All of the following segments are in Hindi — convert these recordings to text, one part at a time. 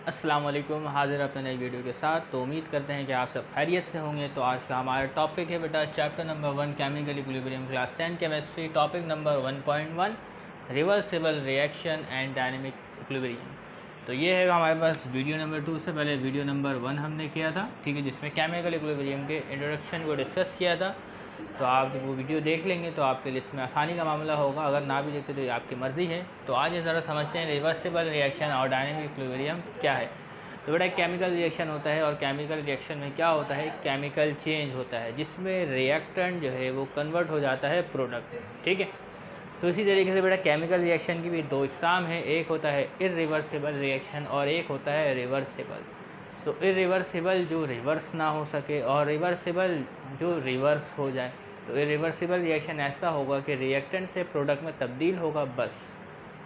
अस्सलाम वालेकुम, हाज़िर अपने नई वीडियो के साथ। तो उम्मीद करते हैं कि आप सब खैरियत से होंगे। तो आज का हमारा टॉपिक है बेटा chapter number 1 chemical equilibrium class 10 chemistry, topic number 1.1 reversible reaction and dynamic equilibrium. तो ये है हमारे पास वीडियो नंबर 2 से पहले वीडियो नंबर 1 हमने किया था, ठीक है, जिसमें केमिकल इक्विलिब्रियम के इंट्रोडक्शन को डिस्कस किया था। तो आप वो वीडियो देख लेंगे तो आपके लिए इसमें आसानी का मामला होगा। अगर ना भी देखते तो ये आपकी मर्ज़ी है। तो आज ज़रा समझते हैं रिवर्सिबल रिएक्शन और डायनेमिक इक्विलिब्रियम क्या है। तो बेटा केमिकल रिएक्शन होता है और केमिकल रिएक्शन में क्या होता है, केमिकल चेंज होता है जिसमें रिएक्टेंट जो है वो कन्वर्ट हो जाता है प्रोडक्ट में, ठीक है। तो इसी तरीके से बेटा केमिकल रिएक्शन की भी दो इकसाम है, एक होता है इरिवर्सिबल रिएक्शन और एक होता है रिवर्सिबल। तो इरिवर्सिबल जो रिवर्स ना हो सके और रिवर्सिबल जो रिवर्स हो जाए। तो इरिवर्सिबल रिएक्शन ऐसा होगा कि रिएक्टेंट से प्रोडक्ट में तब्दील होगा, बस,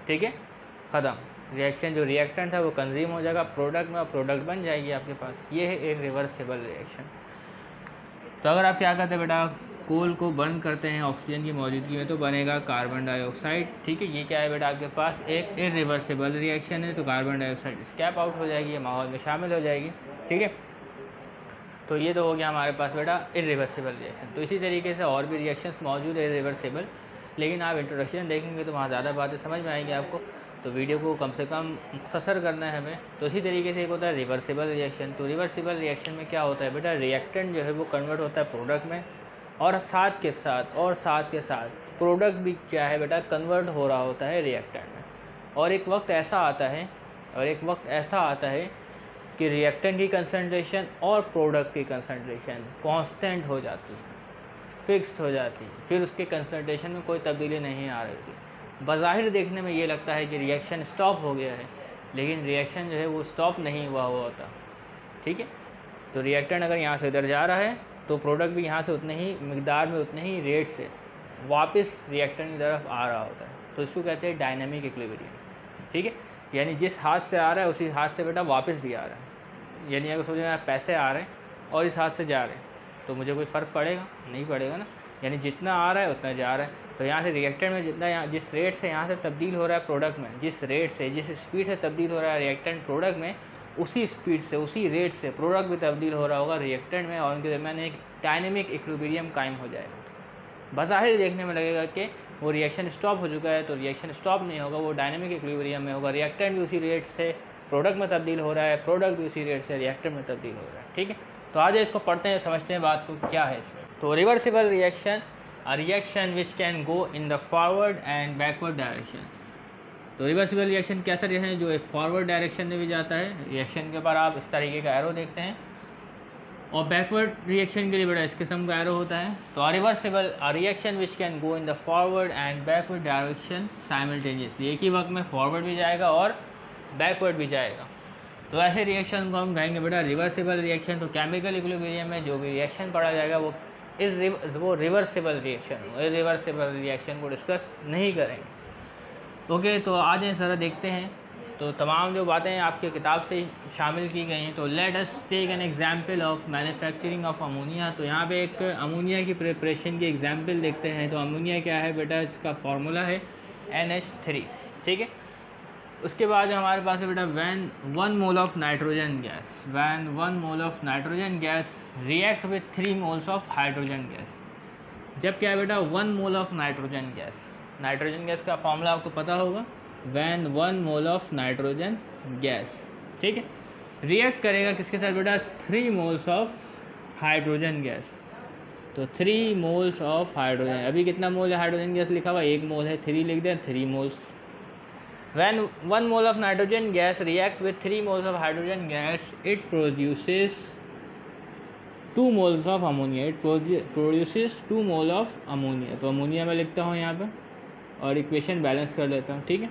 ठीक है, ख़त्म। रिएक्शन जो रिएक्टेंट है वो कंज्यूम हो जाएगा प्रोडक्ट में और प्रोडक्ट बन जाएगी आपके पास। ये है इरिवर्सिबल रिएक्शन। तो अगर आप क्या करते हैं बेटा, कोल को बर्न करते हैं ऑक्सीजन की मौजूदगी में तो बनेगा कार्बन डाइऑक्साइड, ठीक है। ये क्या है बेटा, आपके पास एक इरिवर्सिबल रिएक्शन है। तो कार्बन डाइऑक्साइड स्कैप आउट हो जाएगी, ये माहौल में शामिल हो जाएगी, ठीक है। तो ये तो हो गया हमारे पास बेटा इरिवर्सिबल रिएक्शन। तो इसी तरीके से और भी रिएक्शंस मौजूद है इरिवर्सिबल, लेकिन आप इंट्रोडक्शन देखेंगे तो वहाँ ज़्यादा बातें समझ में आएंगी आपको। तो वीडियो को कम से कम मुख्तसर करना है हमें। तो इसी तरीके से एक होता है रिवर्सिबल रिएक्शन। तो रिवर्सिबल रिएक्शन में क्या होता है बेटा, रिएक्टेंट जो है वो कन्वर्ट होता है प्रोडक्ट में और साथ के साथ प्रोडक्ट भी क्या है बेटा, कन्वर्ट हो रहा होता है रिएक्टेंट में। और एक वक्त ऐसा आता है कि रिएक्टेंट की कंसंट्रेशन और प्रोडक्ट की कंसंट्रेशन कांस्टेंट हो जाती है, फिक्स्ड हो जाती है, फिर उसके कंसंट्रेशन में कोई तब्दीली नहीं आ रही थी। बज़ाहिर देखने में ये लगता है कि रिएक्शन स्टॉप हो गया है, लेकिन रिएक्शन जो है वो स्टॉप नहीं हुआ होता, ठीक है। तो रिएक्टेंट अगर यहाँ से इधर जा रहा है तो प्रोडक्ट भी यहाँ से उतने ही मिकदार में, उतने ही रेट से वापस रिएक्टेंट की तरफ आ रहा होता है। तो इसको कहते हैं डायनामिक इक्विलिब्रियम, ठीक है। यानी जिस हाथ से आ रहा है उसी हाथ से बेटा वापस भी आ रहा है। यानी अगर सोचें आप पैसे आ रहे हैं और इस हाथ से जा रहे हैं तो मुझे कोई फ़र्क पड़ेगा नहीं, पड़ेगा ना। यानी जितना आ रहा है उतना जा रहा है। तो यहाँ से रिएक्टेंट में जितना यहाँ जिस रेट से यहाँ से तब्दील हो रहा है प्रोडक्ट में, जिस स्पीड से तब्दील हो रहा है रिएक्टेंट प्रोडक्ट में, उसी स्पीड से उसी रेट से प्रोडक्ट भी तब्दील हो रहा होगा रिएक्टेंट में और उनके दरमियान एक डायनेमिक इक्विलिब्रियम कायम हो जाएगा। बज़ाहिर देखने में लगेगा कि वो रिएक्शन स्टॉप हो चुका है, तो रिएक्शन स्टॉप नहीं होगा, वो डायनेमिक इक्विलिब्रियम में होगा। रिएक्टेंट भी उसी रेट से प्रोडक्ट में तब्दील हो रहा है, प्रोडक्ट भी उसी रेट से रिएक्टेंट में तब्दील हो रहा है, ठीक है। तो आज इसको पढ़ते हैं, समझते हैं बात को क्या है इसमें। तो reversible reaction, a reaction which can go in the forward and backward direction. तो रिवर्सिबल रिएक्शन कैसा रिएक्शन है जो फॉरवर्ड डायरेक्शन में भी जाता है। रिएक्शन के ऊपर आप इस तरीके का एरो देखते हैं और बैकवर्ड रिएक्शन के लिए बड़ा इस किस्म का एरो होता है। तो reversible reaction which can go in the forward and backward direction simultaneously, एक ही वक्त में फॉरवर्ड भी जाएगा और बैकवर्ड भी जाएगा। तो ऐसे रिएक्शन को हम कहेंगे बेटा रिवर्सिबल रिएक्शन। तो केमिकल इक्विलिब्रियम में जो भी रिएक्शन पढ़ा जाएगा वो रिवर्सिबल रिएक्शन, इरिवर्सिबल रिएक्शन को डिस्कस नहीं करेंगे। ओके, तो आज ज़रा देखते हैं। तो तमाम जो बातें आपके किताब से शामिल की गई हैं। तो let us take an example of manufacturing of ammonia. तो यहाँ पे एक अमोनिया की प्रिपरेशन की एग्जांपल देखते हैं। तो अमोनिया क्या है बेटा, इसका फार्मूला है NH3, ठीक है। उसके बाद हमारे पास है बेटा when 1 mole of nitrogen gas react with 3 moles of hydrogen gas. जब क्या है बेटा 1 मोल ऑफ नाइट्रोजन गैस का फॉर्मूला आपको पता होगा, when 1 mole of nitrogen gas, ठीक है, रिएक्ट करेगा किसके साथ बेटा 3 मोल्स ऑफ हाइड्रोजन गैस। तो 3 मोल्स ऑफ हाइड्रोजन, अभी कितना मोल है हाइड्रोजन गैस लिखा हुआ, 1 मोल है, 3 लिख दें, 3 moles. When 1 mole of nitrogen gas react with 3 moles of hydrogen gas, it produces 2 moles of ammonia. It produces 2 mole of ammonia. तो अमोनिया मैं लिखता हूँ यहाँ पे और इक्वेशन बैलेंस कर लेता हूँ, ठीक है।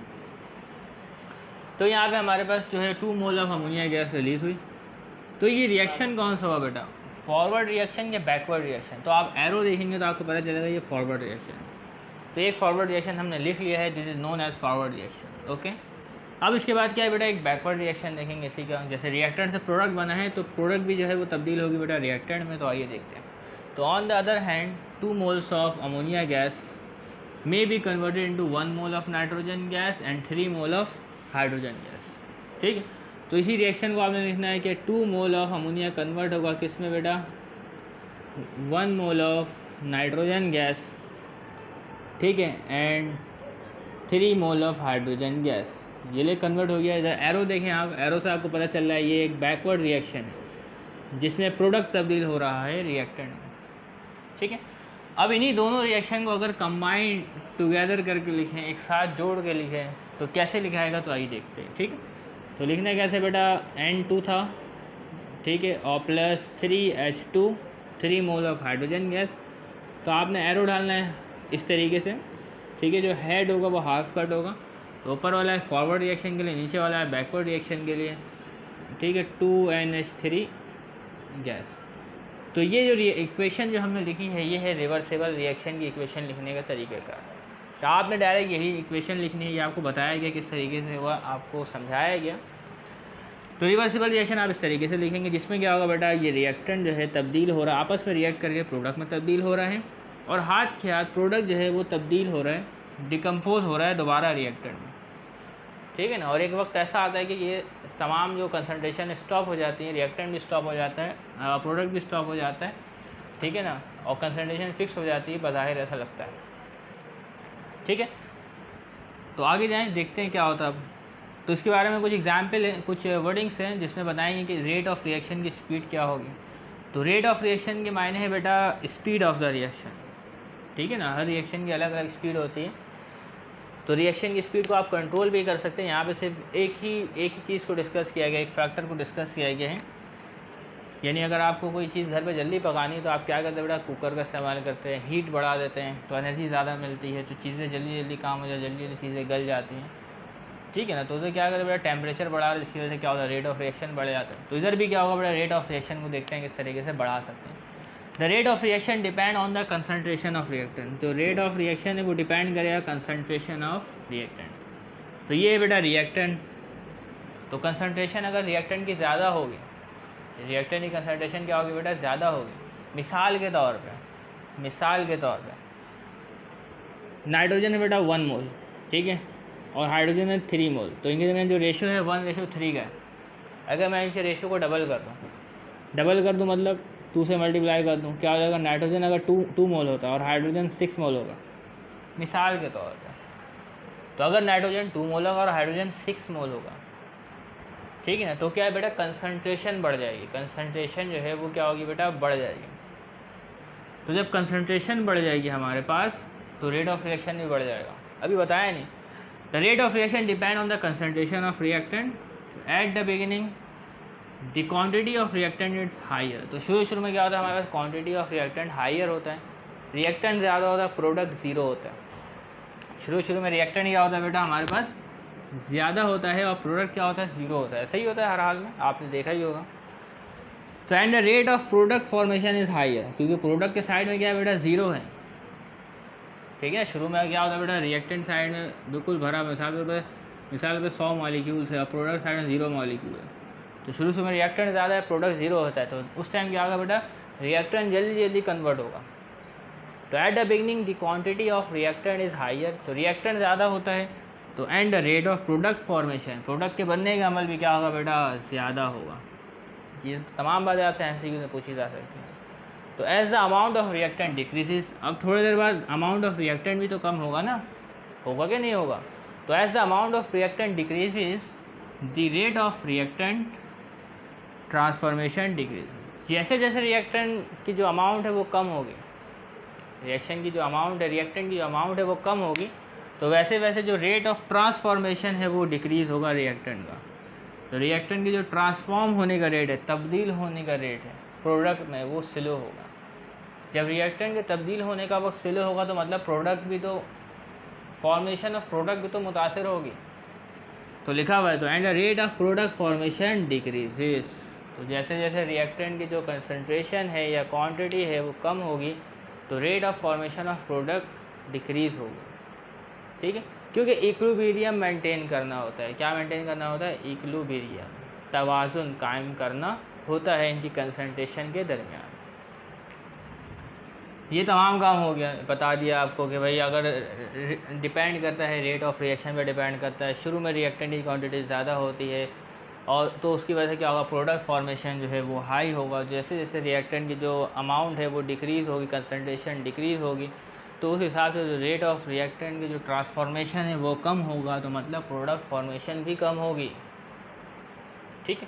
तो यहाँ पे हमारे पास जो है 2 mole of ammonia gas release हुई। तो ये रिएक्शन कौन सा हुआ बेटा, फॉरवर्ड रिएक्शन या बैकवर्ड रिएक्शन। तो आप एरो देखेंगे तो आपको पता चलेगा ये फॉरवर्ड रिएक्शन है। तो एक फॉरवर्ड रिएक्शन हमने लिख लिया है, this is known as forward reaction, okay. अब इसके बाद क्या है बेटा, एक बैकवर्ड रिएक्शन देखेंगे इसी का। जैसे रिएक्टेंट से प्रोडक्ट बना है तो प्रोडक्ट भी जो है वो तब्दील होगी बेटा रिएक्टेंट में। तो आइए देखते हैं। तो on the other hand 2 moles of ammonia gas may be converted into 1 mole of nitrogen gas and 3 mole of hydrogen gas, ठीक है। तो इसी रिएक्शन को आपने लिखना है कि 2 मोल ऑफ अमोनिया कन्वर्ट होगा किस में बेटा, 1 मोल ऑफ नाइट्रोजन गैस, ठीक है, and 3 mole of hydrogen gas. ये ले कन्वर्ट हो गया। इधर एरो देखें आप, एरो से आपको पता चल रहा है ये एक बैकवर्ड रिएक्शन है जिसमें प्रोडक्ट तब्दील हो रहा है रिएक्टेंट में, ठीक है। अब इन्हीं दोनों रिएक्शन को अगर कंबाइन टुगेदर करके लिखें, एक साथ जोड़ के लिखें, तो कैसे लिखाएगा, तो आइए देखते हैं, ठीक है। तो लिखना कैसे बेटा, N2 था, ठीक है, और plus 3H2, 3 mole of hydrogen gas. तो आपने एरो डालना है इस तरीके से, ठीक है। जो हेड होगा वो हाफ कट होगा, तो ऊपर वाला है फॉरवर्ड रिएक्शन के लिए, नीचे वाला है बैकवर्ड रिएक्शन के लिए, ठीक है, 2NH3 गैस। तो ये जो इक्वेशन जो हमने लिखी है ये है रिवर्सिबल रिएक्शन की इक्वेशन लिखने का तरीक़ेकार। तो आपने डायरेक्ट यही इक्वेशन लिखनी है, ये आपको बताया गया किस तरीके से हुआ, आपको समझाया गया। तो रिवर्सिबल रिएक्शन आप इस तरीके से लिखेंगे जिसमें क्या होगा बेटा, ये रिएक्टेंट जो है तब्दील हो रहा है, आपस में रिएक्ट करके प्रोडक्ट में तब्दील हो रहा है, और हाथ के हाथ प्रोडक्ट जो है वो तब्दील हो रहा है, डिकम्पोज हो रहा है दोबारा रिएक्टेंट में, ठीक है ना। और एक वक्त ऐसा आता है कि ये तमाम जो कंसंट्रेशन स्टॉप हो जाती है, रिएक्टेंट भी स्टॉप हो जाता है, प्रोडक्ट भी स्टॉप हो जाता है, ठीक है ना, और कंसंट्रेशन फिक्स हो जाती है, बज़ाहिर ऐसा लगता है, ठीक है। तो आगे जाएं, देखते हैं क्या होता है अब। तो इसके बारे में कुछ एग्जाम्पल है, कुछ वर्डिंग्स हैं जिसमें बताएंगे कि रेट ऑफ रिएक्शन की स्पीड क्या होगी। तो रेट ऑफ रिएक्शन के मायने है बेटा स्पीड ऑफ द रिएक्शन, ठीक है ना। हर रिएक्शन की अलग अलग स्पीड होती है, तो रिएक्शन की स्पीड को आप कंट्रोल भी कर सकते हैं। यहाँ पे सिर्फ एक ही चीज़ को डिस्कस किया गया, एक फैक्टर को डिस्कस किया गया है। यानी अगर आपको कोई चीज़ घर पे जल्दी पकानी है तो आप क्या करते हैं बेटा, कुकर का इस्तेमाल करते हैं, हीट बढ़ा देते हैं, तो एनर्जी ज़्यादा मिलती है, तो चीज़ें जल्दी जल्दी काम हो जाए, जल्दी जल्दी चीज़ें गल जाती हैं, ठीक है ना। तो उसे क्या करते बेटा, टेम्परेचर बढ़ा रहे, जिसकी वजह से क्या होता है, रेट ऑफ रिएक्शन बढ़ जाता है। तो इधर भी क्या होगा बेटा, रेट ऑफ रिएक्शन को देखते हैं किस तरीके से बढ़ा सकते हैं। The rate of reaction depend on the concentration of reactant. जो रेट ऑफ रिएक्शन है वो डिपेंड करेगा कंसनट्रेशन ऑफ रिएक्टेंट। तो ये है बेटा रिएक्टेंट, तो कंसनट्रेशन अगर रिएक्टेंट की ज़्यादा होगी, रिएक्टेंट की कंसनट्रेशन क्या होगी बेटा, ज़्यादा होगी। मिसाल के तौर पे नाइट्रोजन है बेटा 1 मोल, ठीक है, और हाइड्रोजन है 3 मोल। तो इनके दरमियान जो रेशो है 1:3 का है। अगर मैं इनके रेशो को डबल कर दूँ मतलब 2 से मल्टीप्लाई कर दूँ, क्या हो जाएगा, नाइट्रोजन अगर 2 मोल होता है और हाइड्रोजन 6 मोल होगा, मिसाल के तौर पे। तो अगर नाइट्रोजन 2 मोल होगा और हाइड्रोजन 6 मोल होगा, ठीक है ना, तो क्या है बेटा, कंसंट्रेशन बढ़ जाएगी। कंसंट्रेशन जो है वो क्या होगी बेटा, बढ़ जाएगी। तो जब कंसंट्रेशन बढ़ जाएगी हमारे पास, तो रेट ऑफ रिएक्शन भी बढ़ जाएगा। अभी बताया नहीं, the rate of reaction depend on the concentration of reactant. At the beginning the quantity of reactant is higher. तो शुरू में क्या होता है, हमारे पास क्वांटिटी ऑफ रिएक्टेंट हायर होता है, रिएक्टेंट ज़्यादा होता है, प्रोडक्ट ज़ीरो होता है। शुरू में रिएक्टेंट क्या होता है बेटा, हमारे पास ज़्यादा होता है, और प्रोडक्ट क्या होता है, ज़ीरो होता है। सही होता है हर हाल में, आपने देखा ही होगा। तो and the rate of product formation is higher, क्योंकि प्रोडक्ट के साइड में क्या है बेटा, ज़ीरो है, ठीक है। शुरू में क्या होता है बेटा, रिएक्टेंट साइड में बिल्कुल भरा, मिसाल पे 100 मॉलिक्यूल्स है और प्रोडक्ट साइड में 0 मॉलिक्यूल है। तो शुरू में रिएक्टेंट ज़्यादा है, प्रोडक्ट ज़ीरो होता है, तो उस टाइम क्या होगा बेटा, रिएक्टेंट जल्दी कन्वर्ट होगा। तो at the beginning the quantity of reactant is higher, तो रिएक्टेंट ज़्यादा होता है, तो and the rate of product formation, product के बनने का अमल भी क्या होगा बेटा, ज़्यादा होगा। ये तमाम बातें आपसे एमसीक्यू में पूछी जा सकती हैं। तो as the amount of reactant decreases, अब थोड़ी देर बाद अमाउंट ऑफ रिएक्टेंट भी तो कम होगा ना, होगा कि नहीं होगा। तो as the amount of reactant decreases the rate of reactant transformation decrease. जैसे जैसे रिएक्टेंट की जो अमाउंट है वो कम होगी, रिएक्शन की जो अमाउंट है, रिएक्टेंट की जो अमाउंट है वो कम होगी, तो वैसे वैसे जो रेट ऑफ ट्रांसफॉर्मेशन है वो डिक्रीज़ होगा रिएक्टेंट का। तो रिएक्टेंट की जो ट्रांसफॉर्म होने का रेट है, तब्दील होने का रेट है प्रोडक्ट में, वो स्लो होगा। जब रिएक्टेंट के तब्दील होने का वक्त स्लो होगा तो मतलब प्रोडक्ट भी तो, फॉर्मेशन ऑफ प्रोडक्ट भी तो मुतासिर होगी। तो लिखा हुआ है, तो and the rate of product formation decreases. तो जैसे जैसे रिएक्टेंट की जो कंसनट्रेशन है या क्वांटिटी है वो कम होगी, तो rate of formation of product decrease होगी, ठीक है। क्योंकि इक्विलिब्रियम मेंटेन करना होता है। क्या मेंटेन करना होता है, इक्विलिब्रियम, तवाज़ुन कायम करना होता है इनकी कंसंट्रेशन के दरमियान। ये तमाम काम हो गया, बता दिया आपको कि भाई अगर डिपेंड करता है, रेट ऑफ रिएक्शन पे डिपेंड करता है। शुरू में रिएक्टेंट की क्वांटिटी ज़्यादा होती है, और तो उसकी वजह से क्या होगा, प्रोडक्ट फॉर्मेशन जो है वो हाई होगा। जैसे जैसे रिएक्टेंट की जो अमाउंट है वो डिक्रीज़ होगी, कंसनट्रेशन डिक्रीज़ होगी, तो उस हिसाब से जो रेट ऑफ रिएक्टेंट की जो ट्रांसफॉर्मेशन है वो कम होगा, तो मतलब प्रोडक्ट फॉर्मेशन भी कम होगी। ठीक है,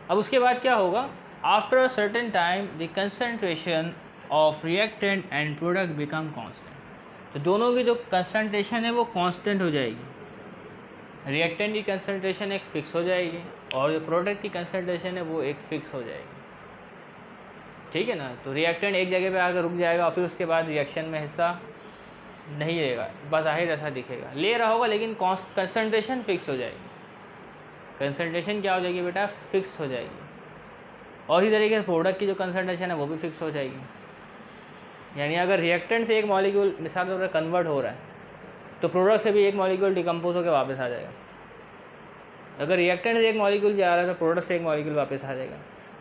अब उसके बाद क्या होगा, after a certain time the concentration of reactant and product become constant. तो दोनों की जो कंसंट्रेशन है वो कांस्टेंट हो जाएगी। रिएक्टेंट की कंसंट्रेशन एक फ़िक्स हो जाएगी और जो प्रोडक्ट की कंसंट्रेशन है वो एक फ़िक्स हो जाएगी। ठीक है ना, तो रिएक्टेंट एक जगह पे आकर रुक जाएगा और फिर उसके बाद रिएक्शन में हिस्सा नहीं लेगा, बाज़ाहिर ऐसा दिखेगा, ले रहा होगा लेकिन कंसंट्रेशन फ़िक्स हो जाएगी। कंसंट्रेशन क्या हो जाएगी बेटा, फ़िक्स हो जाएगी। और इसी तरीके से प्रोडक्ट की जो कंसंट्रेशन है वो भी फ़िक्स हो जाएगी। यानी अगर रिएक्टेंट से एक मॉलिक्यूल मिसाल के तौर पर कन्वर्ट हो रहा है तो प्रोडक्ट से भी एक मॉलिक्यूल डिकम्पोज होकर वापस आ जाएगा। अगर रिएक्टेंट से एक मॉलिक्यूल जा रहा है तो प्रोडक्ट से एक मॉलिक्यूल वापस आ जाएगा,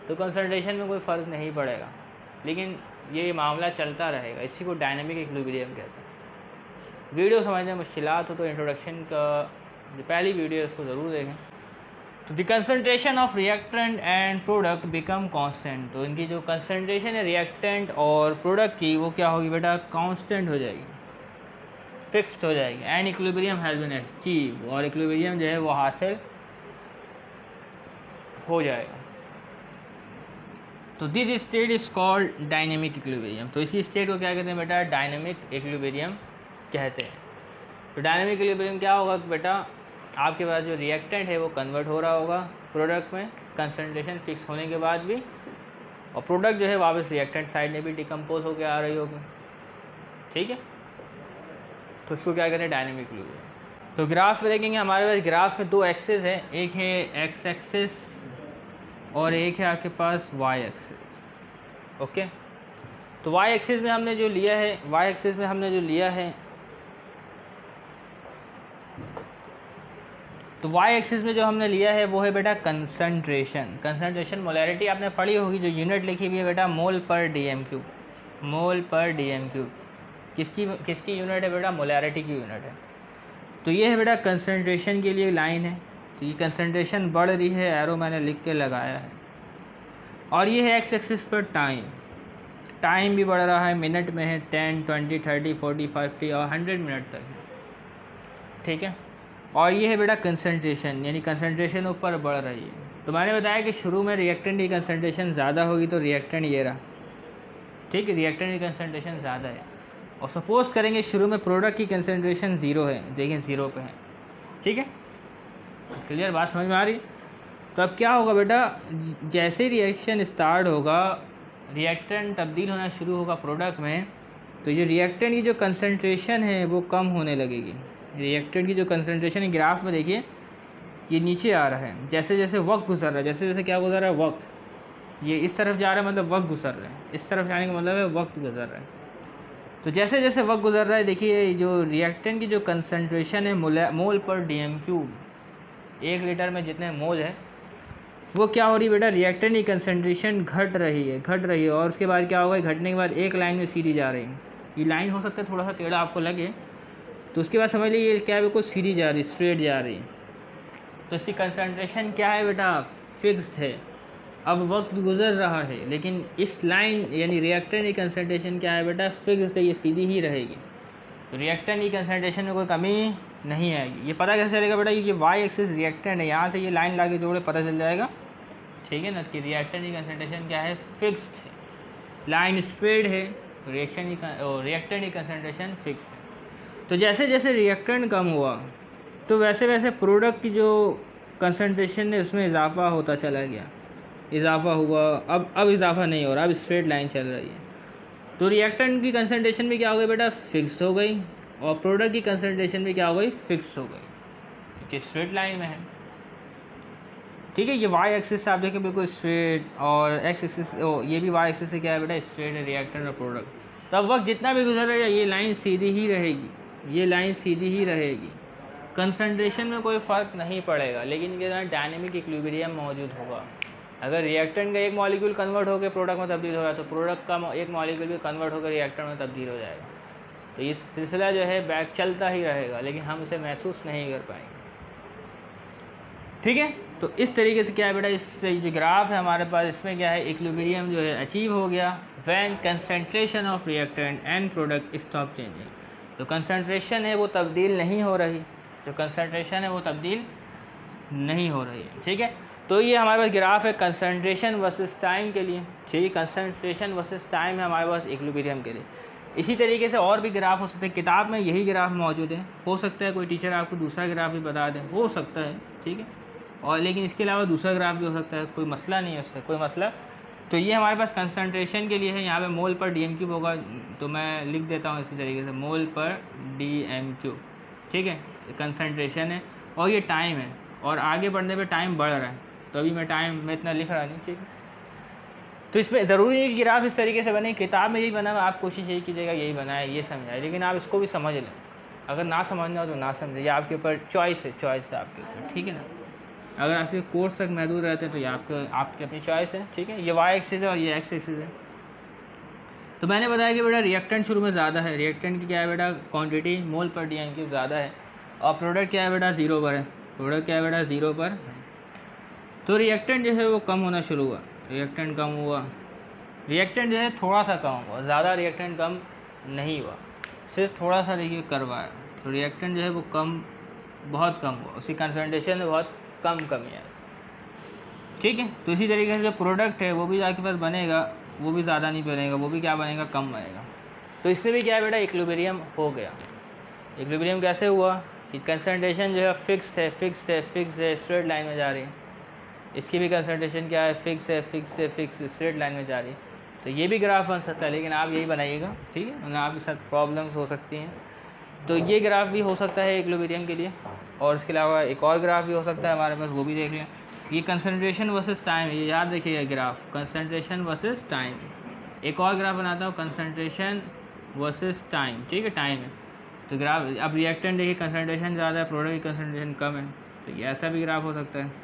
तो कंसंट्रेशन में कोई फ़र्क नहीं पड़ेगा, लेकिन ये मामला चलता रहेगा। इसी को डायनामिक इक्विलिब्रियम कहते हैं। वीडियो समझने में मुश्किलात हो तो इंट्रोडक्शन का जो पहली वीडियो है उसको ज़रूर देखें। तो the concentration of reactant and product become constant. तो इनकी जो कंसंट्रेशन है रिएक्टेंट और प्रोडक्ट की वो क्या होगी बेटा, कांस्टेंट हो जाएगी, फिक्स्ड हो जाएगी। And equilibrium has been achieved, और इक्विलिब्रियम जो है वो हासिल हो जाएगा। तो this state is called dynamic equilibrium. तो इसी स्टेट को क्या कहते हैं बेटा, डायनेमिक इक्विलिब्रियम कहते हैं। तो डायनेमिक इक्विलिब्रियम क्या होगा बेटा, आपके पास जो रिएक्टेंट है वो कन्वर्ट हो रहा होगा प्रोडक्ट में कंसंट्रेशन फिक्स होने के बाद भी, और प्रोडक्ट जो है वापस रिएक्टेंट साइड में भी डिकम्पोज होकर आ रही होगी। ठीक है, तो इसको क्या कहते हैं, डायनेमिक इक्विलिब्रियम। तो ग्राफ में देखेंगे, हमारे पास ग्राफ में दो एक्सिस है, एक है एक्स एक्सिस और एक है आपके पास वाई एक्सिस। ओके, तो वाई एक्सिस में हमने जो लिया है, तो वाई एक्सिस में जो हमने लिया है वो है बेटा कंसंट्रेशन। कंसंट्रेशन मोलैरिटी आपने पढ़ी होगी, जो यूनिट लिखी हुई है बेटा मोल पर डीएम क्यूब, मोल पर डीएम क्यूब किसकी यूनिट है बेटा, मोलैरिटी की यूनिट है। तो ये है बेटा कंसंट्रेशन के लिए लाइन है, तो ये कंसंट्रेशन बढ़ रही है, एरो मैंने लिख के लगाया है। और ये है एक्स एक्सिस पर टाइम भी बढ़ रहा है, मिनट में है 10, 20, 30, 40, 50 और 100 मिनट तक है। ठीक है, और ये है बेटा कंसंट्रेशन, यानी कंसंट्रेशन ऊपर बढ़ रही है। तो मैंने बताया कि शुरू में रिएक्टेंट की कंसंट्रेशन ज़्यादा होगी, तो रिएक्टेंट ये रहा। ठीक है, रिएक्टेंट की कंसंट्रेशन ज़्यादा है, और सपोज करेंगे शुरू में प्रोडक्ट की कंसंट्रेशन 0 है, देखिए 0 पे है। ठीक है, क्लियर, बात समझ में आ रही। तो अब क्या होगा बेटा, जैसे रिएक्शन स्टार्ट होगा, रिएक्टेंट तब्दील होना शुरू होगा प्रोडक्ट में, तो ये रिएक्टेंट की जो कंसंट्रेशन है वो कम होने लगेगी। रिएक्टेंट की जो कंसंट्रेशन है, ग्राफ में देखिए ये नीचे आ रहा है, जैसे जैसे वक्त गुजर रहा है, जैसे जैसे क्या गुजर रहा है, वक्त, ये इस तरफ जा रहा है मतलब वक्त गुजर रहा है, इस तरफ जाने का मतलब है वक्त गुजर रहा है। तो जैसे जैसे वक्त गुजर रहा है, देखिए जो रिएक्टेंट की जो कंसंट्रेशन है मोल पर डीएम क्यूब, 1 लीटर में जितने मोल है वो क्या हो रही है बेटा, रिएक्टेंट की कंसंट्रेशन घट रही है। और उसके बाद क्या होगा, घटने के बाद एक लाइन में सीधी जा रही है। ये लाइन हो सकता है थोड़ा सा टेढ़ा आपको लगे, तो उसके बाद समझ लीजिए ये क्या है, बिल्कुल सीधी जा रही, स्ट्रेट जा रही। तो इसकी कंसंट्रेशन क्या है बेटा, फिक्स्ड है। अब वक्त गुजर रहा है लेकिन इस लाइन यानी रिएक्टेंट की कंसंट्रेशन क्या है बेटा, फिक्स्ड है, ये सीधी ही रहेगी। तो रिएक्टेंट की कंसंट्रेशन में कोई कमी नहीं आएगी। ये पता कैसे चलेगा बेटा, ये वाई एक्सिस रिएक्टेंट है, यहाँ से ये लाइन ला के जोड़े पता चल जाएगा। ठीक है ना, कि रिएक्टेंट की कंसंट्रेशन क्या है, फिक्स्ड है, लाइन स्ट्रेट है, रिएक्टेंट की कंसंट्रेशन फिक्स्ड है। तो जैसे जैसे रिएक्टेंट कम हुआ तो वैसे वैसे प्रोडक्ट की जो कंसंट्रेशन है उसमें इजाफा होता चला गया, इजाफा हुआ। अब इजाफा नहीं हो रहा, अब स्ट्रेट लाइन चल रही है। तो रिएक्टेंट की कंसंट्रेशन भी क्या हो गई बेटा, फिक्स्ड हो गई, और प्रोडक्ट की कंसंट्रेशन भी क्या हो गई, फिक्स हो गई, क्योंकि स्ट्रेट लाइन में है। ठीक है, ये वाई एक्सिस से आप देखें बिल्कुल स्ट्रेट, और एक्स एक्सिस ये भी वाई एक्सिस से क्या है बेटा, स्ट्रेट है रिएक्टेंट और प्रोडक्ट। तो अब वक्त जितना भी गुजर रहा है ये लाइन सीधी ही रहेगी, कंसंट्रेशन में कोई फ़र्क नहीं पड़ेगा, लेकिन इनके साथ डायनेमिक इक्विलिब्रियम मौजूद होगा। अगर रिएक्टेंट का एक मॉलिक्यूल कन्वर्ट होकर प्रोडक्ट में तब्दील हो रहा है, तो प्रोडक्ट का एक मॉलिक्यूल भी कन्वर्ट होकर रिएक्टेंट में तब्दील हो जाएगा। तो ये सिलसिला जो है बैक चलता ही रहेगा, लेकिन हम इसे महसूस नहीं कर पाएंगे। ठीक है, तो इस तरीके से क्या है बेटा, इस जो ग्राफ है हमारे पास, इसमें क्या है, इक्विलिब्रियम जो है अचीव हो गया when concentration of reactant and product stop changing. तो कंसंट्रेशन है वो तब्दील नहीं हो रही, जो कंसंट्रेशन है वो तब्दील नहीं हो रही है, ठीक है। तो ये हमारे पास ग्राफ है कंसंट्रेशन वर्सेस टाइम के लिए, ठीक है, कंसंट्रेशन वर्सेस टाइम है हमारे पास इक्विलिब्रियम के लिए। इसी तरीके से और भी ग्राफ हो सकते हैं, किताब में यही ग्राफ मौजूद है, हो सकता है कोई टीचर आपको दूसरा ग्राफ भी बता दे, हो सकता है, ठीक है, और लेकिन इसके अलावा दूसरा ग्राफ भी हो सकता है, कोई मसला नहीं है उससे, कोई मसला। तो ये हमारे पास कंसंट्रेशन के लिए है, यहाँ पे मोल पर डीएम क्यूब होगा, तो मैं लिख देता हूँ इसी तरीके से, मोल पर डीएम क्यूब, ठीक है, कंसंट्रेशन है, और ये टाइम है, और आगे बढ़ने पे टाइम बढ़ रहा है, तो अभी मैं टाइम में इतना लिख रहा नहीं, ठीक है। तो इसमें ज़रूरी है कि ग्राफ इस तरीके से बने, किताब में यही बना, आप कोशिश यही कीजिएगा यही बनाए, ये समझाए, लेकिन आप इसको भी समझ लें, अगर ना समझना हो तो ना समझे, ये आपके ऊपर चॉइस है आपके ऊपर, ठीक है ना। अगर आपके कोर्स तक महदूद रहते हैं तो ये आपकी अपनी चॉइस है, ठीक है। ये वाई एक्सिस है और ये एक्स एक्सिस है। तो मैंने बताया कि बेटा रिएक्टेंट शुरू में ज़्यादा है, रिएक्टेंट की क्या है बेटा, क्वांटिटी मोल पर डीएम क्यूब ज़्यादा है, और प्रोडक्ट क्या है बेटा, 0 पर है, प्रोडक्ट क्या है बेटा, 0 पर है। तो रिएक्टेंट जो है वो कम होना शुरू हुआ, रिएक्टेंट कम हुआ, रिएक्टेंट जो है थोड़ा सा कम हुआ, ज़्यादा रिएक्टेंट कम नहीं हुआ, सिर्फ थोड़ा सा देखिए करवाया, तो रिएक्टेंट जो है वो कम, बहुत कम हुआ, उसकी कंसंट्रेशन में बहुत कम कमी है, ठीक है। तो इसी तरीके से जो प्रोडक्ट है वो भी आपके पास बनेगा, वो भी ज़्यादा नहीं बनेगा, वो भी क्या बनेगा, कम बनेगा। तो इससे भी क्या है बेटा, इक्विलिब्रियम हो गया। इक्विलिब्रियम कैसे हुआ कि कंसंट्रेशन जो है फिक्स्ड है, स्ट्रेट लाइन में जा रही है, इसकी भी कंसंट्रेशन क्या है, फिक्स है, स्ट्रेट लाइन में जा रही है। तो ये भी ग्राफ बन सकता है, लेकिन आप यही बनाइएगा, ठीक है, वरना आपके साथ प्रॉब्लम्स हो सकती हैं। तो ये ग्राफ भी हो सकता है इक्विलिब्रियम के लिए, और इसके अलावा एक और ग्राफ भी हो सकता है हमारे पास, वो भी देख लें। ये कंसंट्रेशन वर्सेस टाइम, ये याद रखिएगा ग्राफ, कंसंट्रेशन वर्सेस टाइम। एक और ग्राफ बनाता हूँ, कंसंट्रेशन वर्सेस टाइम, ठीक है, टाइम है। तो ग्राफ, अब रिएक्टेंट देखिए कंसंट्रेशन ज़्यादा है, प्रोडक्ट की कंसंट्रेशन कम है, तो ये ऐसा भी ग्राफ हो सकता है।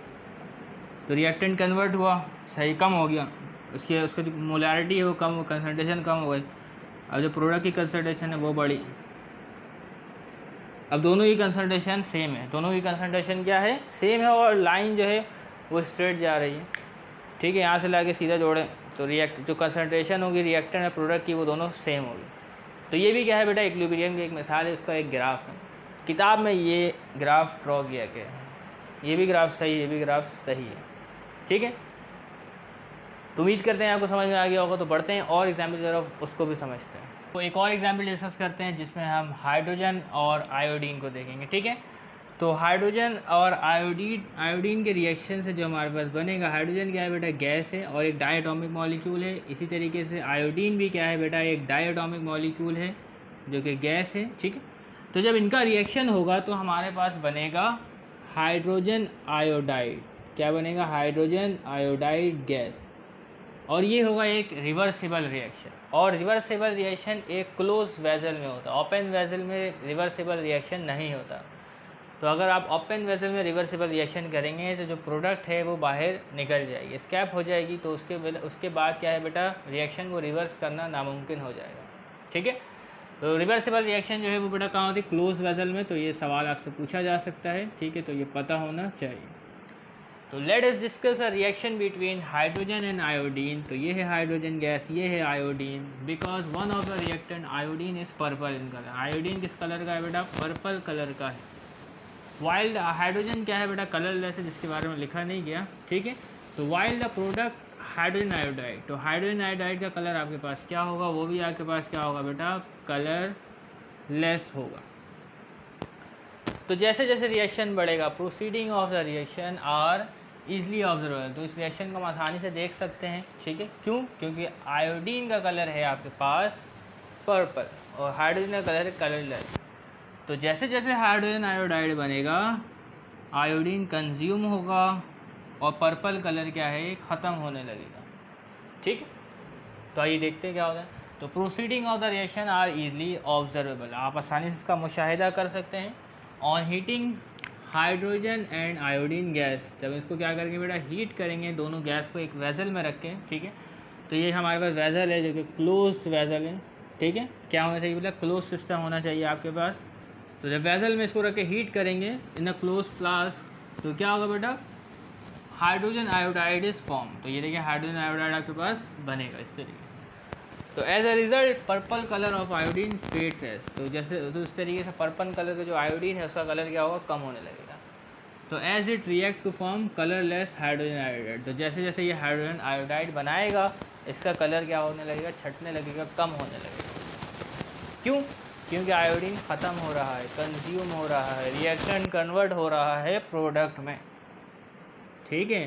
तो रिएक्टेंट कन्वर्ट हुआ, सही, कम हो गया, उसकी जो मोलैरिटी है वो कम, कंसंट्रेशन कम हो गई, अब जो प्रोडक्ट की कंसंट्रेशन है वो बढ़ी। अब दोनों की कंसंट्रेशन सेम है, दोनों की कंसंट्रेशन क्या है, सेम है, और लाइन जो है वो स्ट्रेट जा रही है, ठीक है। यहाँ से लाके सीधा जोड़ें तो जो कंसंट्रेशन होगी रिएक्टेंट और प्रोडक्ट की, वो दोनों सेम होगी। तो ये भी क्या है बेटा, इक्विलिब्रियम की एक मिसाल है, इसका एक ग्राफ है, किताब में ये ग्राफ ड्रॉ किया गया है, ये भी ग्राफ सही है, ये भी ग्राफ सही है, ठीक है। तो उम्मीद करते हैं आपको समझ में आ गया होगा। तो बढ़ते हैं और एग्जाम्पल की तरफ, उसको भी समझते हैं। तो एक और एग्जाम्पल डिस्कस करते हैं जिसमें हम हाइड्रोजन और आयोडीन को देखेंगे, ठीक है। तो हाइड्रोजन और आयोडीन के रिएक्शन से जो हमारे पास बनेगा, हाइड्रोजन क्या है बेटा, गैस है और एक डायटोमिक मॉलिक्यूल है। इसी तरीके से आयोडीन भी क्या है बेटा, एक डायटोमिक मॉलिक्यूल है जो कि गैस है, ठीक है। तो जब इनका रिएक्शन होगा तो हमारे पास बनेगा हाइड्रोजन आयोडाइड, क्या बनेगा, हाइड्रोजन आयोडाइड गैस, और ये होगा एक रिवर्सिबल रिएक्शन। और रिवर्सिबल रिएक्शन एक क्लोज वेजल में होता है, ओपन वेजल में रिवर्सिबल रिएक्शन नहीं होता। तो अगर आप ओपन वेजल में रिवर्सिबल रिएक्शन करेंगे तो जो प्रोडक्ट है वो बाहर निकल जाएगी, स्कैप हो जाएगी, तो उसके बाद क्या है बेटा, रिएक्शन को रिवर्स करना नामुमकिन हो जाएगा, ठीक है। तो रिवर्सिबल रिएक्शन जो है वो बेटा कहाँ होती है, क्लोज वेजल में। तो ये सवाल आपसे पूछा जा सकता है, ठीक है, तो ये पता होना चाहिए। तो let us discuss a reaction between hydrogen and iodine. तो ये है हाइड्रोजन गैस, ये है iodine, because one of the reactant iodine is purple in colour. Iodine किस कलर का है बेटा, पर्पल कलर का है। वाइल्ड हाइड्रोजन क्या है बेटा, कलरलेस है, जिसके बारे में लिखा नहीं गया, ठीक है। तो wild the product hydrogen iodide, तो हाइड्रोजन आयोडाइड का कलर आपके पास क्या होगा, वो भी आपके पास क्या होगा बेटा, कलरलेस होगा। तो जैसे जैसे रिएक्शन बढ़ेगा, proceeding of the reaction are easily observable, तो इस रिएक्शन को हम आसानी से देख सकते हैं, ठीक है। क्यों, क्योंकि आयोडीन का कलर है आपके पास पर्पल और हाइड्रोजन का कलर है कलरलेस। तो जैसे जैसे हाइड्रोजन आयोडाइड बनेगा, आयोडीन कंज्यूम होगा और पर्पल कलर क्या है, ख़त्म होने लगेगा, ठीक है। तो आइए देखते हैं क्या होता है। तो proceeding of the reaction are easily observable, आप आसानी से इसका मुशाहिदा कर सकते हैं। On heating hydrogen and iodine gas, जब इसको क्या करेंगे बेटा, हीट करेंगे, दोनों गैस को एक वेसल में रखें, ठीक है। तो ये हमारे पास वेसल है जो कि क्लोज्ड वेसल है, ठीक है। क्या होना चाहिए बेटा, क्लोज सिस्टम होना चाहिए आपके पास। तो जब वेसल में इसको रख के हीट करेंगे इन अ क्लोज फ्लास्क, तो क्या होगा बेटा, हाइड्रोजन आयोडाइड इज फॉर्म। तो ये देखिए हाइड्रोजन आयोडाइड आपके पास बनेगा इस तरीके से। तो as a result purple colour of iodine fades as, तो जैसे तो इस तरीके से पर्पल कलर का जो आयोडीन है उसका कलर क्या होगा, कम होने लगेगा। तो as it react to form colourless hydrogen iodide, तो जैसे जैसे ये हाइड्रोजन आयोडाइड बनाएगा इसका कलर क्या होने लगेगा, छटने लगेगा, कम होने लगेगा। क्यों? क्योंकि आयोडीन ख़त्म हो रहा है, कंज्यूम हो रहा है, रिएक्टेंट कन्वर्ट हो रहा है प्रोडक्ट में। ठीक है,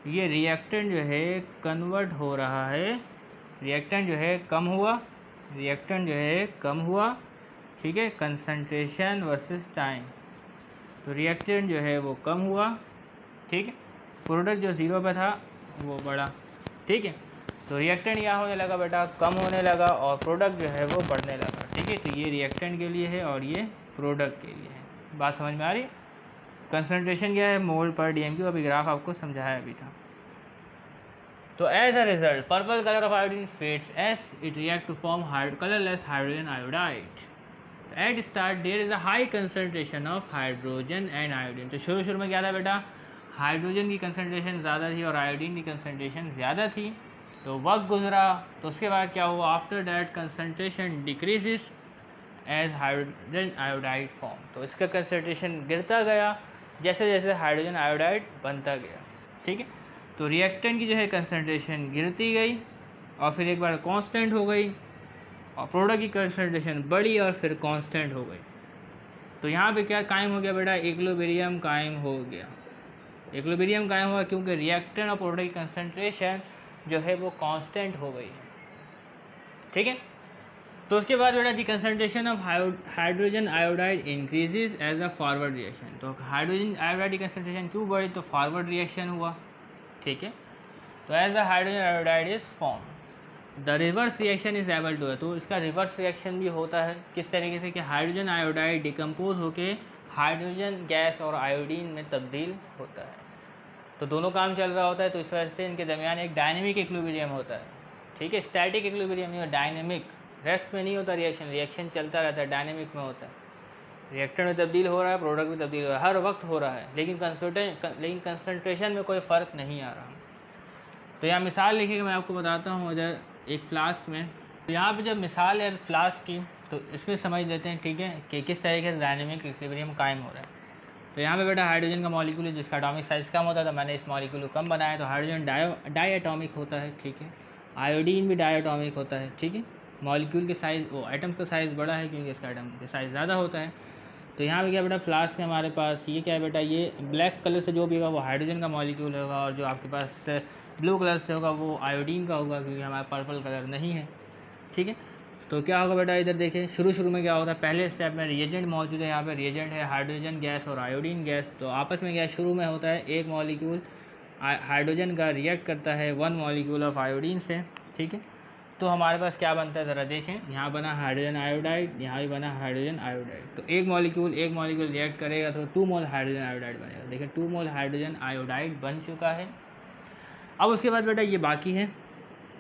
ये रिएक्टेंट जो है कन्वर्ट हो रहा है, रिएक्टेंट जो है कम हुआ, रिएक्टेंट जो है कम हुआ। ठीक है, कंसंट्रेशन वर्सेस टाइम, तो रिएक्टेंट जो है वो कम हुआ। ठीक है, प्रोडक्ट जो 0 पे था वो बढ़ा। ठीक है, तो रिएक्टेंट क्या होने लगा बेटा, कम होने लगा, और प्रोडक्ट जो है वो बढ़ने लगा। ठीक है, तो ये रिएक्टेंट के लिए है और ये प्रोडक्ट के लिए है। बात समझ में आ रही? कंसंट्रेशन क्या है, मोल पर डीएमक्यू, अभी ग्राफ आपको समझाया भी था। तो as a result purple colour of iodine fades as it react to form colourless hydrogen iodide. At start there is a high concentration of hydrogen and iodine. तो शुरू में क्या था बेटा, हाइड्रोजन की कंसनट्रेशन ज़्यादा थी और आयोडीन की कंसनट्रेशन ज़्यादा थी। तो वक्त गुजरा तो उसके बाद क्या हुआ, after that concentration decreases as hydrogen iodide form. तो इसका कंसनट्रेशन गिरता गया जैसे जैसे हाइड्रोजन आयोडाइड बनता गया। ठीक है, तो रिएक्टेंट की जो है कंसनट्रेशन गिरती गई और फिर एक बार कांस्टेंट हो गई, और प्रोडक्ट की कंसनट्रेशन बढ़ी और फिर कांस्टेंट हो गई। तो यहाँ पे क्या कायम हो गया बेटा, इक्विलिब्रियम कायम हो गया। इक्विलिब्रियम कायम हुआ क्योंकि रिएक्टेंट और प्रोडक्ट की कंसनट्रेशन जो है वो कांस्टेंट हो गई है। ठीक है, तो उसके बाद बेटा the concentration of hydrogen iodide increases as a forward reaction. तो हाइड्रोजन आयोडाइड की कंसनट्रेशन क्यों बढ़ी, तो फॉरवर्ड रिएक्शन हुआ। ठीक है, तो as a hydrogen iodide is form the reverse reaction is able to है। तो इसका रिवर्स रिएक्शन भी होता है, किस तरीके से कि हाइड्रोजन आयोडाइड डिकम्पोज होके हाइड्रोजन गैस और आयोडीन में तब्दील होता है। तो दोनों काम चल रहा होता है, तो इस वजह से इनके दरमियान एक डायनेमिक इक्विलिब्रियम होता है। ठीक है, स्टैटिक इक्विलिब्रियम नहीं, डायनेमिक, रेस्ट में नहीं होता रिएक्शन, रिएक्शन चलता रहता है, डायनेमिक में होता है। रिएक्टेंट में तब्दील हो रहा है, प्रोडक्ट में तब्दील हो रहा है, हर वक्त हो रहा है, लेकिन कंसंट्रेशन में कोई फ़र्क नहीं आ रहा। तो यहाँ मिसाल लिखिएगा, मैं आपको बताता हूँ इधर एक फ्लास्क में। तो यहाँ पे जब मिसाल है फ्लास्क की, तो इसमें समझ लेते हैं। ठीक है, कि किस तरीके से डायनेमिक इक्विलिब्रियम कायम हो रहा है। तो यहाँ पे बेटा हाइड्रोजन का मॉलिक्यूल है जिसका एटॉमिक साइज़ कम होता है, तो मैंने इस मॉलिक्यूल को कम बनाया, तो हाइड्रोजन डाई एटॉमिक होता है। ठीक है, आयोडीन भी डाई एटॉमिक होता है। ठीक है, मॉलिक्यूल के साइज़, वो एटम्स का साइज़ बड़ा है क्योंकि इसका एटम का साइज़ ज़्यादा होता है। तो यहाँ पे क्या बेटा फ्लास्क में हमारे पास ये क्या है बेटा, ये ब्लैक कलर से जो भी होगा वो हाइड्रोजन का मॉलिक्यूल होगा, और जो आपके पास ब्लू कलर से होगा वो आयोडीन का होगा, क्योंकि हमारा पर्पल कलर नहीं है। ठीक है, तो क्या होगा बेटा, इधर देखें शुरू में क्या होता है, पहले स्टेप में रिएजेंट मौजूद है। यहाँ पे रिएजेंट है हाइड्रोजन गैस और आयोडीन गैस। तो आपस में क्या शुरू में होता है, एक मॉलिक्यूल हाइड्रोजन का रिएक्ट करता है वन मॉलिक्यूल ऑफ आयोडीन से। ठीक है, तो हमारे पास क्या बनता है ज़रा देखें, यहाँ बना हाइड्रोजन आयोडाइड, यहाँ भी बना हाइड्रोजन आयोडाइड। तो एक मॉलिक्यूल रिएक्ट करेगा तो 2 मोल हाइड्रोजन आयोडाइड बनेगा। देखिए 2 मोल हाइड्रोजन आयोडाइड बन चुका है। अब उसके बाद बेटा ये बाकी है,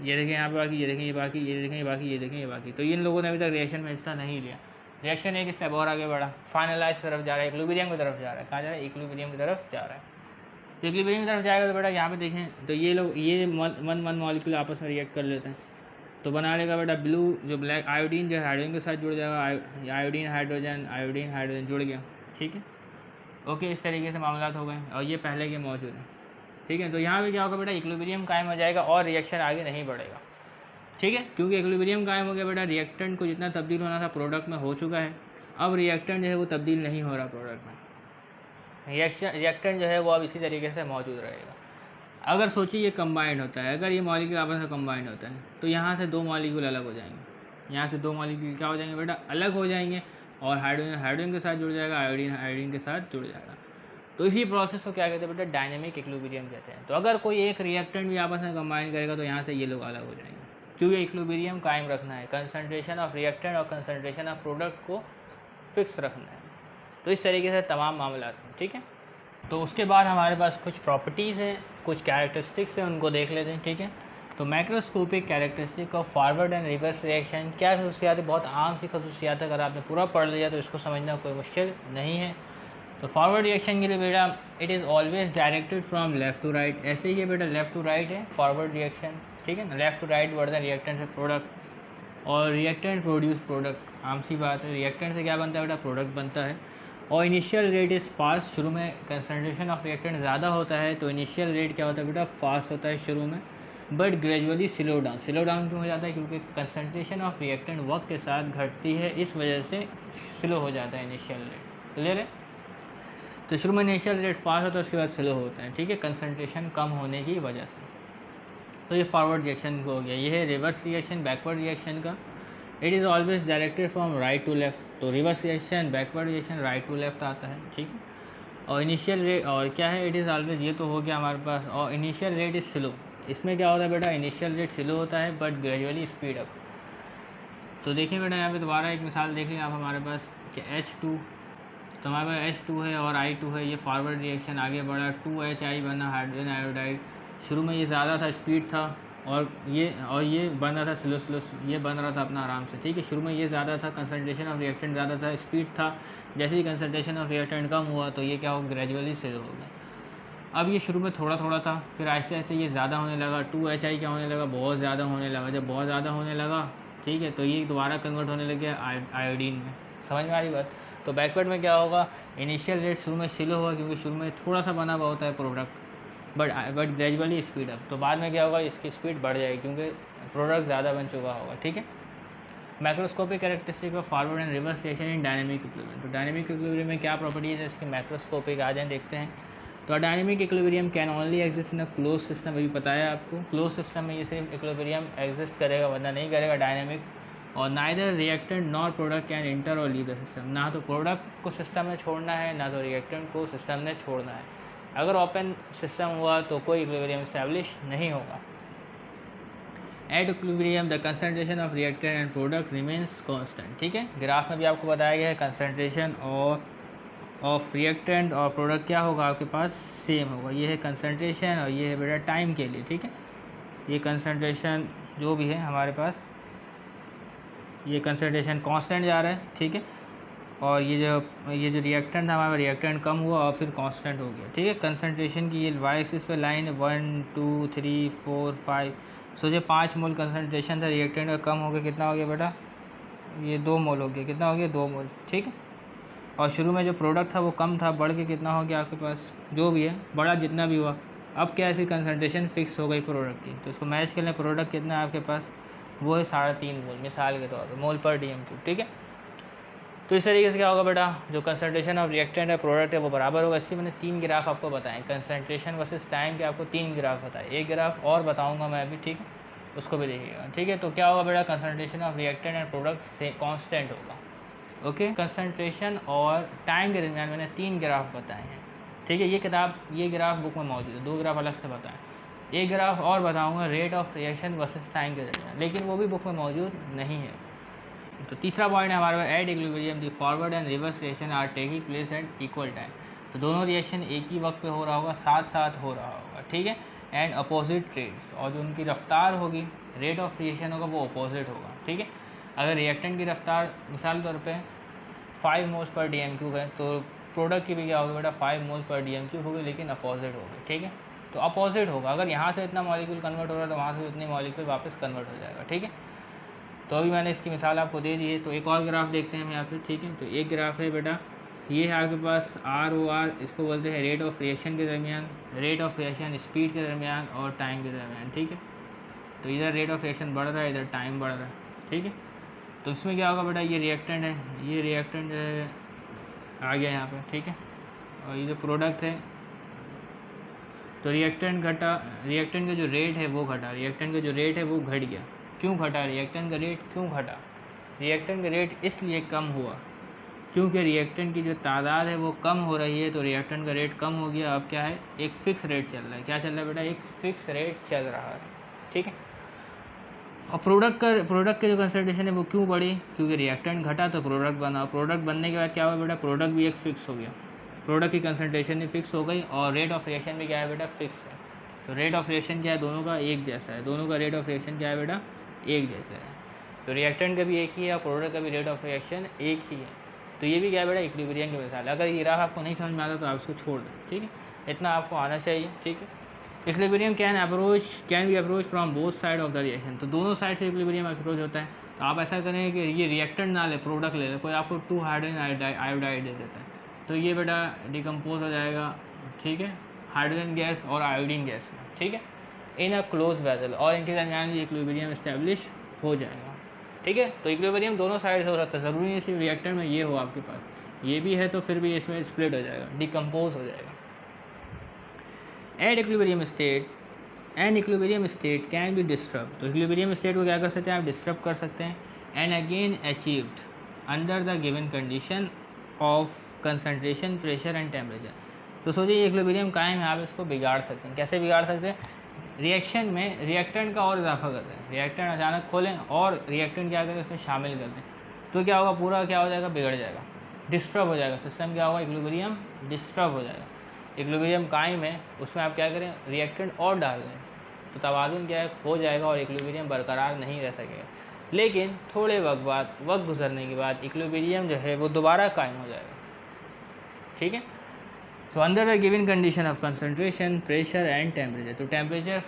ये देखें यहाँ पे बाकी, ये देखें ये बाकी, ये देखें ये बाकी, ये देखें ये बाकी। तो इन लोगों ने अभी तक रिएक्शन में हिस्सा नहीं लिया। रिएक्शन एक स्टेप और आगे बढ़ा, फाइनलाइज तरफ जा रहा है, इक्विलिब्रियम की तरफ जा रहा है। कहाँ जा रहा है, इक्विलिब्रियम की तरफ जा रहा है। तो इक्विलिब्रियम की तरफ जाएगा तो बेटा यहाँ पे देखें, तो ये लोग ये वन मॉलिक्यूल आपस में रिएक्ट कर लेते हैं, तो बना लेगा बेटा ब्लू, जो ब्लैक आयोडीन जो हाइड्रोजन के साथ जुड़ जाएगा, आयोडीन हाइड्रोजन जुड़ गया। ठीक है, ओके, इस तरीके से मामला हो गए, और ये पहले के मौजूद हैं। ठीक है, तो यहाँ पे क्या होगा बेटा, इक्विलिब्रियम कायम हो जाएगा और रिएक्शन आगे नहीं बढ़ेगा। ठीक है, क्योंकि इक्विलिब्रियम कायम हो गया बेटा, रिएक्टेंट को जितना तब्दील होना था प्रोडक्ट में हो चुका है। अब रिएक्टेंट जो है वो तब्दील नहीं हो रहा प्रोडक्ट में, रिएक्टेंट जो है वो अब इसी तरीके से मौजूद रहेगा। अगर सोचिए ये कंबाइंड होता है, अगर ये मॉलिक्यूल आपस में कंबाइंड होता है, तो यहाँ से 2 मॉलिक्यूल अलग हो जाएंगे, यहाँ से 2 मॉलिक्यूल क्या हो जाएंगे बेटा, अलग हो जाएंगे, और हाइड्रोजन के साथ जुड़ जाएगा, आयोडीन के साथ जुड़ जाएगा। तो इसी प्रोसेस को क्या कहते हैं बेटा, डायनेमिक इक्विलिब्रियम कहते हैं। तो अगर कोई एक रिएक्टेंट भी आपस में कंबाइन करेगा तो यहाँ से ये लोग अलग हो जाएंगे, क्योंकि इक्विलिब्रियम कायम रखना है, कंसंट्रेशन ऑफ रिएक्टेंट और कंसंट्रेशन ऑफ प्रोडक्ट को फिक्स रखना है। तो इस तरीके से तमाम मामला हैं। ठीक है, तो उसके बाद हमारे पास कुछ प्रॉपर्टीज़ हैं, कुछ कैरेक्टरिस्टिक्स हैं, उनको देख लेते हैं। ठीक है, तो macroscopic characteristic of forward and reverse reaction क्या खसूसियात है, बहुत आम सी खसूसियात है, अगर आपने पूरा पढ़ लिया तो इसको समझना कोई मुश्किल नहीं है। तो फॉरवर्ड रिएक्शन के लिए बेटा it is always directed from left to right. ऐसे ही ये बेटा लेफ्ट टू राइट है फॉरवर्ड रिएक्शन, ठीक है ना, लेफ्ट टू राइट बढ़ता है रिएक्टेंट से प्रोडक्ट, और रिएक्टेंट प्रोड्यूस प्रोडक्ट, आम सी बात है, रिएक्टेंट से क्या बनता है बेटा, प्रोडक्ट बनता है। और इनिशियल रेट इज़ फास्ट, शुरू में कंसनट्रेशन ऑफ रिएक्टेंट ज़्यादा होता है तो इनिशियल रेट क्या होता है बेटा, फास्ट होता है शुरू में, but gradually slow down. Slow down क्यों हो जाता है, क्योंकि कंसनट्रेशन ऑफ रिएक्टेंट वक्त के साथ घटती है, इस वजह से स्लो हो जाता है इनिशियल रेट। क्लियर है? तो शुरू में इनिशियल रेट फास्ट होता है, उसके बाद स्लो होता है, ठीक है, कंसनट्रेशन कम होने की वजह से। तो ये फॉरवर्ड रिएक्शन हो गया। ये है रिवर्स रिएक्शन, बैकवर्ड रिएक्शन का। It is always directed from right to left. तो reverse reaction, backward reaction right to left आता है, ठीक है। और इनिशियल रेट और क्या है, इट इज़ ऑलवेज, ये तो हो गया हमारे पास। और इनिशियल रेट इज़ स्लो, इसमें क्या होता है बेटा, इनिशियल रेट स्लो होता है बट ग्रेजुअली स्पीड अप। तो देखिए बेटा यहाँ पे दोबारा एक मिसाल देख लें आप हमारे पास कि H2, तो हमारे पास H2 है और I2 है, ये फॉरवर्ड रिएक्शन आगे बढ़ा, 2HI बना हाइड्रोजन आयोडाइड। शुरू में ये ज़्यादा था, स्पीड था, और ये बन रहा था स्लो स्लो, ये बन रहा था अपना आराम से, ठीक है। शुरू में ये ज़्यादा था, कंसनट्रेशन ऑफ रिएक्टेंट ज़्यादा था, स्पीड था। जैसे ही कंसनट्रेशन ऑफ रिएक्टेंट कम हुआ तो ये क्या हो, ग्रेजुअली स्लो हो गया। अब ये शुरू में थोड़ा थोड़ा था, फिर आहिस्ते आहिस्ते ये ज़्यादा होने लगा, 2HI क्या होने लगा, बहुत ज़्यादा होने लगा। जब बहुत ज़्यादा होने लगा, ठीक है, तो ये दोबारा कन्वर्ट होने लग गया आयोडीन में। समझ में आ रही बात? तो बैकवर्ड में क्या होगा, इनिशियल रेट शुरू में स्लो होगा क्योंकि शुरू में थोड़ा सा बना हुआ होता है product, but gradually speed up. तो बाद में क्या होगा, इसकी स्पीड बढ़ जाएगी क्योंकि प्रोडक्ट ज़्यादा बन चुका होगा, ठीक है। Macroscopic characteristic of forward and reverse reaction in dynamic equilibrium. तो डायनेमिक इक्विलिब्रियम में क्या प्रॉपर्टीज है इसकी, मैक्रोस्कोपिक आ जाए देखते हैं। तो dynamic equilibrium can only exist in a close system, अभी बताया आपको, क्लोज सिस्टम में ये सिर्फ इक्विलिब्रियम एग्जिस्ट करेगा वरना नहीं करेगा डायनेमिक। और neither reactant nor product can inter और लीव द सिस्टम, ना तो प्रोडक्ट को सिस्टम में छोड़ना है ना तो रिएक्टेंट को सिस्टम में छोड़ना है। अगर ओपन सिस्टम हुआ तो कोई इक्विलिब्रियम स्टैब्लिश नहीं होगा। Eight equilibrium the concentration of reactant and product remains constant, ठीक है। ग्राफ में भी आपको बताया गया है कंसनट्रेशन और ऑफ रिएक्टेंट और प्रोडक्ट क्या होगा आपके पास, सेम होगा। ये है कंसनट्रेशन और ये है बेटा टाइम के लिए, ठीक है। ये कंसनट्रेशन जो भी है हमारे पास, ये कंसनट्रेशन कांस्टेंट जा रहा है, ठीक है। और ये जो रिएक्टेंट था हमारा, रिएक्टेंट कम हुआ और फिर कांस्टेंट हो गया, ठीक है। कंसनट्रेशन की ये वाई एक्सिस पे लाइन है 1 2 3 4 5। सोचिए 5 मोल कंसनट्रेशन था रिएक्टेंट का, कम हो गया, कितना हो गया बेटा, ये 2 मोल हो गया, कितना हो गया, 2 मोल, ठीक है। और शुरू में जो प्रोडक्ट था वो कम था, बढ़ के कितना हो गया आपके पास, जो भी है बड़ा जितना भी हुआ। अब क्या ऐसी कंसनट्रेशन फिक्स हो गई प्रोडक्ट की, तो इसको मैच कर लें, प्रोडक्ट कितना है आपके पास, वो है 3.5 मोल मिसाल के तौर पर, मोल पर DM3, ठीक है। तो इस तरीके से क्या होगा बेटा, जो कंसनट्रेशन ऑफ रिएक्टेंट है प्रोडक्ट है वो बराबर होगा। इसलिए मैंने 3 ग्राफ आपको बताएं, कंसनट्रेशन वर्सेस टाइम के आपको 3 ग्राफ बताए, एक ग्राफ और बताऊंगा मैं अभी, ठीक है, उसको भी देखिएगा, ठीक है। तो क्या होगा बेटा, concentration of reactant and product से कांस्टेंट होगा, ओके। कंसनट्रेशन और टाइम के दरमियान मैंने 3 ग्राफ बताए हैं, ठीक है। ये ग्राफ बुक में मौजूद है, 2 ग्राफ अलग से बताएं, एक ग्राफ और बताऊँगा rate of reaction versus time के दरमियान, लेकिन वो भी बुक में मौजूद नहीं है। तो तीसरा पॉइंट है हमारे पास, at equilibrium the forward and reverse reaction are taking place at equal time. तो दोनों रिएक्शन एक ही वक्त पे हो रहा होगा, साथ साथ हो रहा होगा, ठीक है। एंड अपोजिट रेट्स, और जो उनकी रफ्तार होगी, रेट ऑफ रिएक्शन होगा वो अपोजिट होगा, ठीक है। अगर रिएक्टेंट की रफ्तार मिसाल तौर पे 5 मोल्स पर DM3 है तो प्रोडक्ट की भी क्या होगी बेटा, 5 मोल्स पर DM3 होगी, लेकिन अपोजिट होगी, ठीक है। तो अपोजिट होगा, अगर यहाँ से इतना मॉलिक्यूल कन्वर्ट हो रहा है तो वहाँ से उतनी मॉलिक्यूल वापस कन्वर्ट हो जाएगा, ठीक है। तो अभी मैंने इसकी मिसाल आपको दे दी है। तो एक और ग्राफ देखते हैं हम यहाँ पे, ठीक है। तो एक ग्राफ है बेटा, ये है आपके पास ROR, इसको बोलते हैं रेट ऑफ रिएक्शन के दरमियान, रेट ऑफ रिएक्शन स्पीड के दरमियान और टाइम के दरमियान, ठीक है। तो इधर रेट ऑफ रिएक्शन बढ़ रहा है, इधर टाइम बढ़ रहा है, ठीक है। तो इसमें क्या होगा बेटा, ये रिएक्टेंट है, ये रिएक्टेंट आ गया यहाँ पे, ठीक है। और ये जो प्रोडक्ट है, तो रिएक्टेंट घटा, रिएक्टेंट का जो रेट है वो घटा, रिएक्टेंट का जो रेट है वो घट गया। क्यों घटा, रिएक्टेंट का रेट क्यों घटा, रिएक्टेंट का रेट इसलिए कम हुआ क्योंकि रिएक्टेंट की जो तादाद है वो कम हो रही है, तो रिएक्टेंट का रेट कम हो गया। अब क्या है, एक फिक्स रेट चल रहा है, क्या चल रहा है बेटा, एक फिक्स रेट चल रहा है, ठीक है। और प्रोडक्ट के जो कंसनट्रेशन है वो क्यों बढ़ी, क्योंकि रिएक्टेंट घटा तो प्रोडक्ट बना, प्रोडक्ट बनने के बाद क्या हुआ बेटा, प्रोडक्ट भी एक फिक्स हो गया, प्रोडक्ट की कंसनट्रेशन भी फिक्स हो गई और रेट ऑफ रिएक्शन भी क्या है बेटा, फिक्स है। तो रेट ऑफ रिएक्शन क्या है, दोनों का एक जैसा है, दोनों का रेट ऑफ रिएक्शन क्या है बेटा, एक जैसा है। तो रिएक्टेंट का भी एक ही है और प्रोडक्ट का भी रेट ऑफ रिएक्शन एक ही है। तो ये भी क्या है बेटा, इक्विलिब्रियम की मिसाल। अगर ये ग्राफ आपको नहीं समझ में आता तो आप इसको छोड़ दें, ठीक है, इतना आपको आना चाहिए, ठीक है। Equilibrium can be approach from both side of the reaction, तो दोनों साइड से इक्विलिब्रियम अप्रोच होता है। तो आप ऐसा करें कि ये रिएक्टेंट ना ले, प्रोडक्ट ले ले, कोई आपको 2 हाइड्रोजन आयोडाइड दे देता है, तो ये बेटा डिकम्पोज हो जाएगा, ठीक है, हाइड्रोजन गैस और आयोडीन गैस में, ठीक है, इन अ क्लोज वेसल, और इनके दरमियान इक्विलिब्रियम इस्टेब्लिश हो जाएगा, ठीक है। तो इक्विलिब्रियम दोनों साइड से हो सकता है, ज़रूरी नहीं सिर्फ रिएक्टर में ये हो आपके पास, ये भी है तो फिर भी इसमें स्प्लिट हो जाएगा, डिकम्पोज हो जाएगा। At equilibrium state, an equilibrium state can be disturb, तो इक्विलिब्रियम स्टेट को क्या कर सकते हैं आप, डिस्टर्ब कर सकते हैं। And again achieved under the given condition of concentration, pressure and temperature. तो सोचिए इक्विलिब्रियम कायम है, आप इसको बिगाड़ सकते हैं। कैसे बिगाड़ सकते हैं, रिएक्शन में रिएक्टेंट का और इजाफा करते हैं, रिएक्टेंट अचानक खोलें और रिएक्टेंट क्या करें उसमें शामिल कर दें, तो क्या होगा, पूरा क्या हो जाएगा, बिगड़ जाएगा, डिस्टर्ब हो जाएगा सिस्टम, क्या होगा, इक्विलिब्रियम डिस्टर्ब हो जाएगा। इक्विलिब्रियम कायम है, उसमें आप क्या करें, रिएक्टेंट और डाल दें, तो तवाज़ुन क्या है, खो जाएगा और इक्विलिब्रियम बरकरार नहीं रह सकेगा। लेकिन थोड़े वक्त गुजरने के बाद इक्विलिब्रियम जो है वो दोबारा कायम हो जाएगा, ठीक है। तो under the given condition of concentration, pressure and temperature, तो टेम्परेचर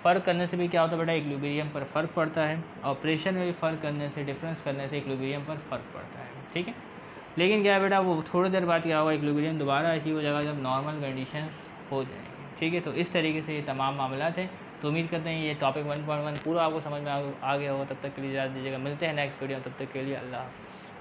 फ़र्क करने से भी क्या होता है बेटा, इक्विलिब्रियम पर फ़र्क पड़ता है, और प्रेशर में भी फ़र्क करने से, डिफरेंस करने से इक्विलिब्रियम पर फ़र्क पड़ता है, ठीक है। लेकिन क्या है बेटा, वो थोड़ी देर बाद क्या होगा, इक्विलिब्रियम दोबारा अचीव हो जाएगा जब नॉर्मल कंडीशंस हो जाएंगे, ठीक है। तो इस तरीके से ये तमाम मामला थे। तो उम्मीद करते हैं ये टॉपिक 1.1 पूरा आपको समझ में आ गया होगा। तब तक के लिए इजाज़त दीजिएगा, मिलते हैं नेक्स्ट वीडियो, तब तक के लिए अल्लाह हाफ़िज़।